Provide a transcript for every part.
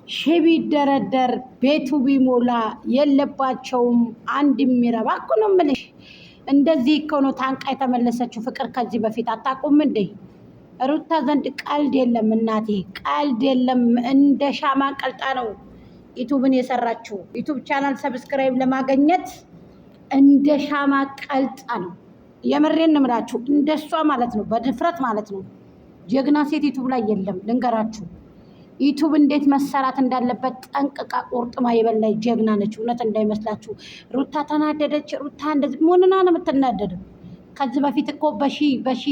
ሺህ ቢደረደር ቤቱ ቢሞላ የለባቸውም አንድ የሚረባ እኮ ነው የምልሽ። እንደዚህ እኮ ነው ታንቃ የተመለሰችው ፍቅር። ከዚህ በፊት አታውቁም እንዴ? ሩታ ዘንድ ቀልድ የለም እናቴ፣ ቀልድ የለም። እንደ ሻማ ቀልጣ ነው ዩቱብን የሰራችው። ዩቱብ ቻናል ሰብስክራይብ ለማግኘት እንደ ሻማ ቀልጣ ነው። የምሬን እምላችሁ እንደሷ ማለት ነው፣ በድፍረት ማለት ነው። ጀግና ሴት ዩቱብ ላይ የለም ልንገራችሁ። ዩቱብ እንዴት መሰራት እንዳለበት ጠንቅቃ ቁርጥማ የበላይ ጀግና ነች። እውነት እንዳይመስላችሁ። ሩታ ተናደደች። ሩታ እንደዚህ ሞንና ነው የምትናደደው። ከዚህ በፊት እኮ በሺ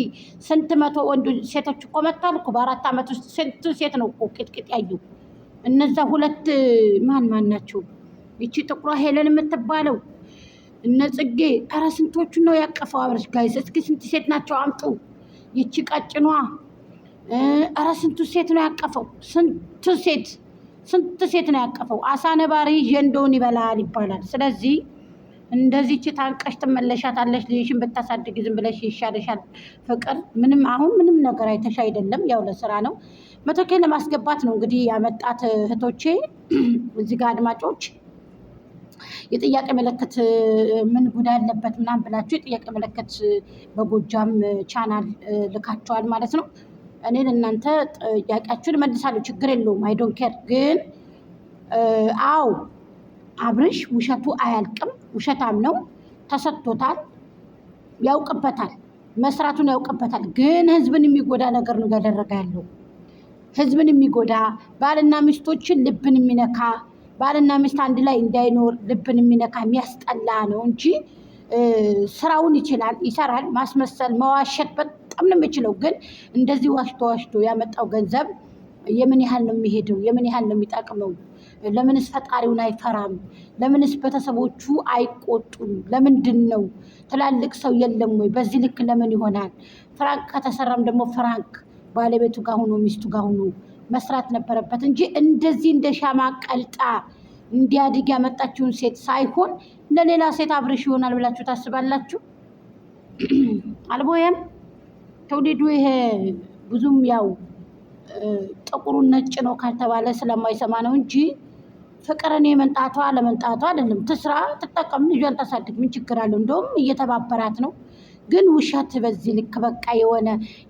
ስንት መቶ ወንድ ሴቶች እኮ መጥተዋል እኮ በ4 ዓመት ውስጥ ስንት ሴት ነው እኮ ቅጥቅጥ ያዩ። እነዛ ሁለት ማን ናቸው? ይቺ ጥቁሯ ሄለን የምትባለው እነ ጽጌ፣ ኧረ ስንቶቹ ነው ያቀፈው አብረሽ ጋይስ? እስኪ ስንት ሴት ናቸው አምጡ። ይቺ ቀጭኗ፣ ኧረ ስንቱ ሴት ነው ያቀፈው? ስንት ሴት ነው ያቀፈው? አሳ ነባሪ ጀንዶውን ይበላል ይባላል። ስለዚህ እንደዚህ ታንቀሽ ትመለሻታለሽ። ልጅሽን ብታሳድግ ዝም ብለሽ ይሻልሻል። ፍቅር ምንም አሁን ምንም ነገር አይተሽ አይደለም፣ ያው ለስራ ነው። 100K ለማስገባት ነው እንግዲህ ያመጣት እህቶቼ። እዚህ ጋር አድማጮች የጥያቄ ምልክት ምን ጉዳይ አለበት ምናምን ብላችሁ የጥያቄ ምልክት በጎጃም ቻናል ልካቸዋል ማለት ነው። እኔ ለእናንተ ጥያቄያችሁን እመልሳለሁ፣ ችግር የለውም። አይ ዶንት ኬር። ግን አው አብርሽ ውሸቱ አያልቅም። ውሸታም ነው፣ ተሰጥቶታል፣ ያውቅበታል፣ መስራቱን ያውቅበታል። ግን ህዝብን የሚጎዳ ነገር ነው ያደረገ ያለው። ህዝብን የሚጎዳ ባልና ሚስቶችን ልብን የሚነካ ባልና ሚስት አንድ ላይ እንዳይኖር ልብን የሚነካ የሚያስጠላ ነው እንጂ ስራውን ይችላል፣ ይሰራል። ማስመሰል መዋሸት በጣም ነው የሚችለው። ግን እንደዚህ ዋሽቶ ያመጣው ገንዘብ የምን ያህል ነው የሚሄደው? የምን ያህል ነው የሚጠቅመው? ለምንስ ፈጣሪውን አይፈራም? ለምንስ ቤተሰቦቹ አይቆጡም? ለምንድን ነው? ትላልቅ ሰው የለም ወይ? በዚህ ልክ ለምን ይሆናል? ፍራንክ ከተሰራም ደግሞ ፍራንክ ባለቤቱ ጋር ሆኖ ሚስቱ ጋር ሆኖ መስራት ነበረበት እንጂ እንደዚህ እንደ ሻማ ቀልጣ እንዲያድግ ያመጣችውን ሴት ሳይሆን ለሌላ ሴት አብርሽ ይሆናል ብላችሁ ታስባላችሁ? አልቦየም ተውሊዱ ይሄ ብዙም ያው ጥቁሩን ነጭ ነው ካልተባለ ስለማይሰማ ነው እንጂ ፍቅርን የመንጣቷ ለመንጣቷ አይደለም። ትስራ፣ ትጠቀም፣ ልጇን ታሳድግ፣ ምን ችግር አለው? እንደውም እየተባበራት ነው። ግን ውሸት በዚህ ልክ በቃ የሆነ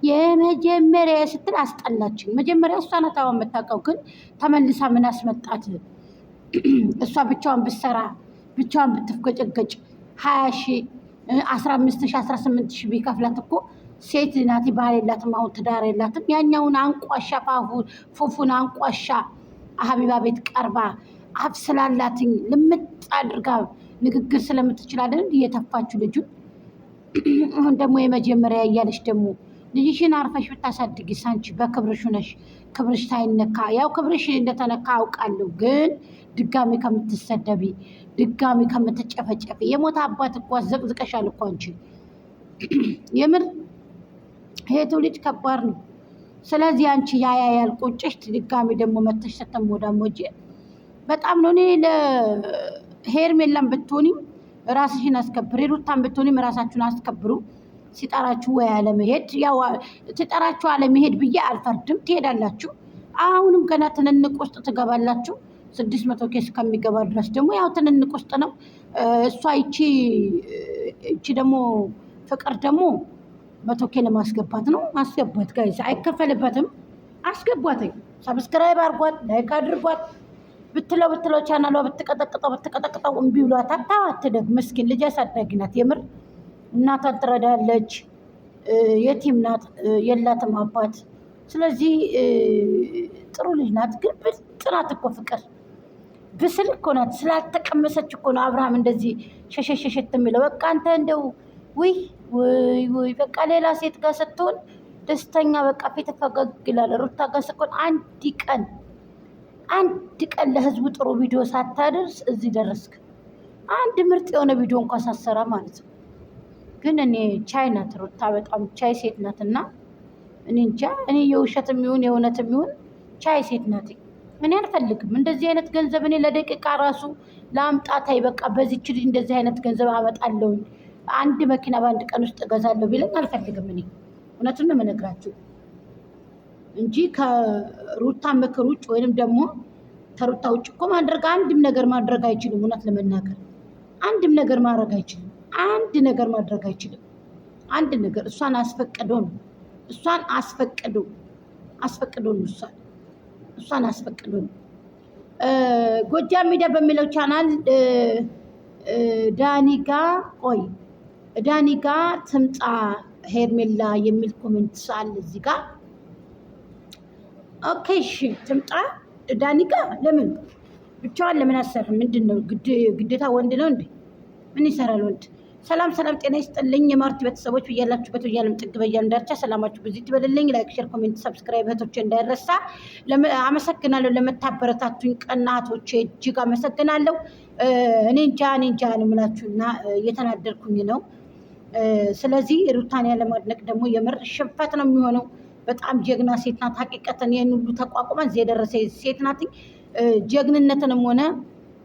የመጀመሪያ ስትል አስጠላችኝ። መጀመሪያ እሷ ናት የምታውቀው። ግን ተመልሳ ምን አስመጣት? እሷ ብቻዋን ብትሰራ ብቻዋን ብትፍገጨገጭ 20,000 15,000 18,000 ቢከፍላት እኮ ሴት ናት። ባህል የላትም፣ አሁን ትዳር የላትም። ያኛውን አንቋሻ ፉፉን አንቋሻ ሀቢባ ቤት ቀርባ አፍ ስላላትኝ ልምጥ አድርጋ ንግግር ስለምትችላለን እየተፋችሁ ልጁን። አሁን ደግሞ የመጀመሪያ እያለች ደግሞ ልጅሽን አርፈሽ ብታሳድጊ ሳንቺ በክብርሽ ነሽ፣ ክብርሽ ሳይነካ። ያው ክብርሽ እንደተነካ አውቃለሁ። ግን ድጋሚ ከምትሰደቢ ድጋሚ ከምትጨፈጨፊ የሞት አባት እኮ ዘቅዝቀሻል እኮ አንቺ። የምር ይሄ ትውልድ ከባድ ነው። ስለዚህ አንቺ ያያያል ቁጭሽ ድጋሚ ደግሞ መተሽ ስትሞዳሞጂ በጣም ነው። እኔ ለሄርሜላም ብትሆኒም ራስሽን አስከብሪ፣ ሩታን ብትሆኒም ራሳችሁን አስከብሩ። ሲጠራችሁ ወይ አለመሄድ፣ ያው ሲጠራችሁ አለመሄድ ብዬ አልፈርድም። ትሄዳላችሁ። አሁንም ገና ትንንቅ ውስጥ ትገባላችሁ። 600K ከሚገባ ድረስ ደግሞ ያው ትንንቅ ውስጥ ነው። እሷ ይቺ ደግሞ ፍቅር ደግሞ 100K ለማስገባት ነው። አስገቧት ጋይስ፣ አይከፈልበትም። አስገቧትኝ። ሰብስክራይብ አድርጓት፣ ላይክ አድርጓት። ብትለው ቻናሏ ብትቀጠቅጠው እምቢ ብሏታል። ታዋትደግ ምስኪን ልጅ አሳዳጊ ናት። የምር እናቷን ትረዳለች። የቲም ናት፣ የላትም አባት። ስለዚህ ጥሩ ልጅ ናት። ግን ብልጥ ናት እኮ ፍቅር፣ ብስል እኮ ናት። ስላልተቀመሰች እኮ ነው አብርሃም እንደዚህ ሸሸሸሸት የሚለው። በቃ አንተ እንደው ውይ በቃ ሌላ ሴት ጋር ስትሆን ደስተኛ በቃ ፊት ፈገግ ይላል። ሩታ ጋር ስትሆን አንድ ቀን ለህዝቡ ጥሩ ቪዲዮ ሳታደርስ እዚህ ደረስክ። አንድ ምርጥ የሆነ ቪዲዮ እንኳን ሳሰራ ማለት ነው። ግን እኔ ቻይ ናት ሩታ፣ በጣም ቻይ ሴት ናት። እና እኔ እንጃ፣ እኔ የውሸትም ይሁን የእውነትም ይሁን ቻይ ሴት ናት። እኔ አልፈልግም እንደዚህ አይነት ገንዘብ። እኔ ለደቂቃ ራሱ ለአምጣታይ በቃ በዚች ልጅ እንደዚህ አይነት ገንዘብ አመጣለሁኝ፣ አንድ መኪና በአንድ ቀን ውስጥ እገዛለሁ ቢለኝ አልፈልግም። እኔ እውነቱን ነው የምነግራችሁ እንጂ ከሩታ ምክር ውጭ ወይንም ደግሞ ከሩታ ውጭ እኮ አንድም ነገር ማድረግ አይችልም። እውነት ለመናገር አንድም ነገር ማድረግ አይችልም። አንድ ነገር ማድረግ አይችልም። አንድ ነገር እሷን አስፈቅዶ ነው። እሷን አስፈቅዶ ነው። እሷን አስፈቅዶ ነው። ጎጃም ሚዲያ በሚለው ቻናል ዳኒ ጋ ትምጣ ሄርሜላ የሚል ኮሜንት ሳል እዚህ ጋር ኦኬ እሺ ትምጣ ዳኒ ጋ ለምን ብቻዋን ለምን አሰር ምንድነው ግዴታ ወንድ ነው እንዴ ምን ይሰራል ወንድ ሰላም ጤና ይስጥልኝ የማርቲ ቤተሰቦች በያላችሁበት በያለም ጥግ በያለም ዳርቻ ሰላማችሁ ብዙ ይበልልኝ ላይክ ሼር ኮሜንት ሰብስክራይብ እህቶቼ እንዳይረሳ አመሰግናለሁ ለመታበረታቱኝ ቀናቶቼ እጅግ አመሰግናለሁ እኔ እንጃ ነው የምላችሁና እየተናደርኩኝ ነው ስለዚህ ሩታን ያለማድነቅ ደግሞ የምር ሽንፈት ነው የሚሆነው በጣም ጀግና ሴት ናት ሀቂቀተን ይሄን ሁሉ ተቋቁማ እዚህ የደረሰ ሴት ናት ጀግንነትንም ሆነ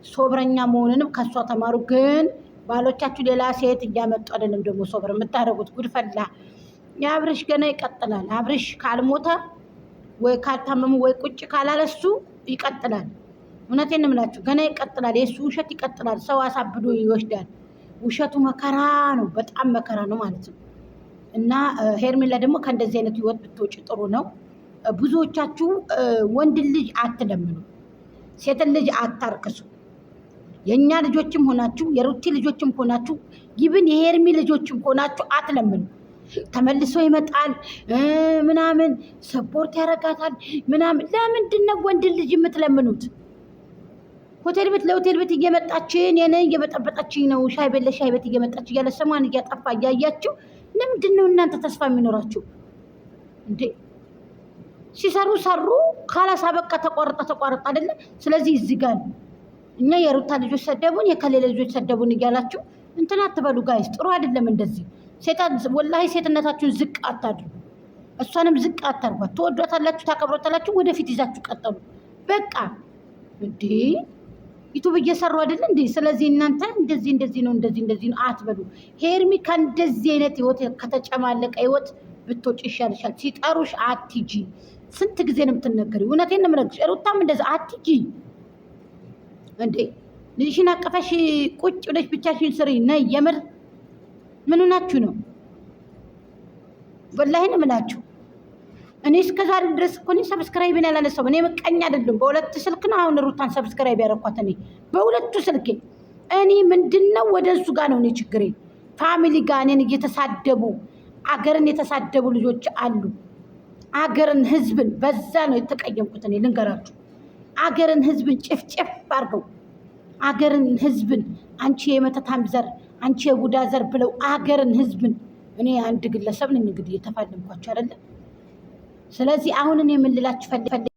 ሶብረኛ መሆንንም ከሷ ተማሩ ግን ባሎቻችሁ ሌላ ሴት እያመጡ አይደለም ደግሞ ሶብር የምታደርጉት ጉድፈላ የአብርሽ ገና ይቀጥላል አብርሽ ካልሞተ ወይ ካልታመሙ ወይ ቁጭ ካላለሱ ይቀጥላል እውነቴን ነው የምላችሁ ገና ይቀጥላል የሱ ውሸት ይቀጥላል ሰው አሳብዶ ይወስዳል ውሸቱ መከራ ነው በጣም መከራ ነው ማለት ነው እና ሄርሜላ ደግሞ ከእንደዚህ አይነት ህይወት ብትወጪ ጥሩ ነው ብዙዎቻችሁ ወንድ ልጅ አትለምኑ ሴት ልጅ አታርክሱ የኛ ልጆችም ሆናችሁ የሩቲ ልጆችም ሆናችሁ ይብን የሄርሚ ልጆችም ሆናችሁ አትለምኑ ተመልሶ ይመጣል ምናምን ሰፖርት ያረጋታል ምናምን ለምንድን ነው ወንድ ልጅ የምትለምኑት ሆቴል ቤት እየመጣችን የኔ እየበጠበጣችኝ ነው ሻይ ቤት እየመጣች እያለ ሰማን እያጠፋ እያያችሁ ለምንድን ነው እናንተ ተስፋ የሚኖራችሁ እንዴ ሲሰሩ ካላሳ በቃ ተቋረጠ አይደለ ስለዚህ እዚህ ጋር እኛ የሩታ ልጆች ሰደቡን የከሌለ ልጆች ሰደቡን እያላችሁ እንትና አትበሉ ጋይስ ጥሩ አይደለም እንደዚህ ወላሂ ሴትነታችሁን ዝቅ አታድርጉ እሷንም ዝቅ አታርጓት ተወዷታላችሁ ታቀብሮታላችሁ ወደፊት ይዛችሁ ቀጠሉ በቃ እንዴ ዩቲዩብ እየሰሩ አይደል እንዴ ስለዚህ እናንተ እንደዚህ ነው አትበሉ ሄርሚ ከእንደዚህ አይነት ህይወት ከተጨማለቀ ህይወት ብትወጪ ይሻልሻል ሲጠሩሽ አትጂ ስንት ጊዜ ነው የምትነገሪው እውነቴን ነው የምነግርሽ ሩታም እንደዛ አትጂ እንዴ ልጅሽን አቀፈሽ ቁጭ ብለሽ ብቻሽን ስሪ ነይ የምር ምን ሆናችሁ ነው ወላሂ ነው የምላችሁ እኔ እስከዛሬ ድረስ እኮ እኔ ሰብስክራይብ ያላነሳው እኔ መቀኛ አይደለም በሁለት ስልክ ነው አሁን ሩታን ሰብስክራይብ ያረኳት እኔ በሁለቱ ስልክ እኔ ምንድነው ወደሱ ጋር ነው እኔ ችግሬ ፋሚሊ ጋር እኔን እየተሳደቡ አገርን የተሳደቡ ልጆች አሉ አገርን ህዝብን በዛ ነው የተቀየምኩት እኔ ልንገራችሁ አገርን ህዝብን ጭፍጭፍ አድርገው አገርን ህዝብን አንቺ የመተታም ዘር አንቺ የቡዳ ዘር ብለው አገርን ህዝብን እኔ አንድ ግለሰብ ነኝ እንግዲህ የተፋለምኳቸው አይደለም ስለዚህ አሁን እኔ ምን ልላችሁ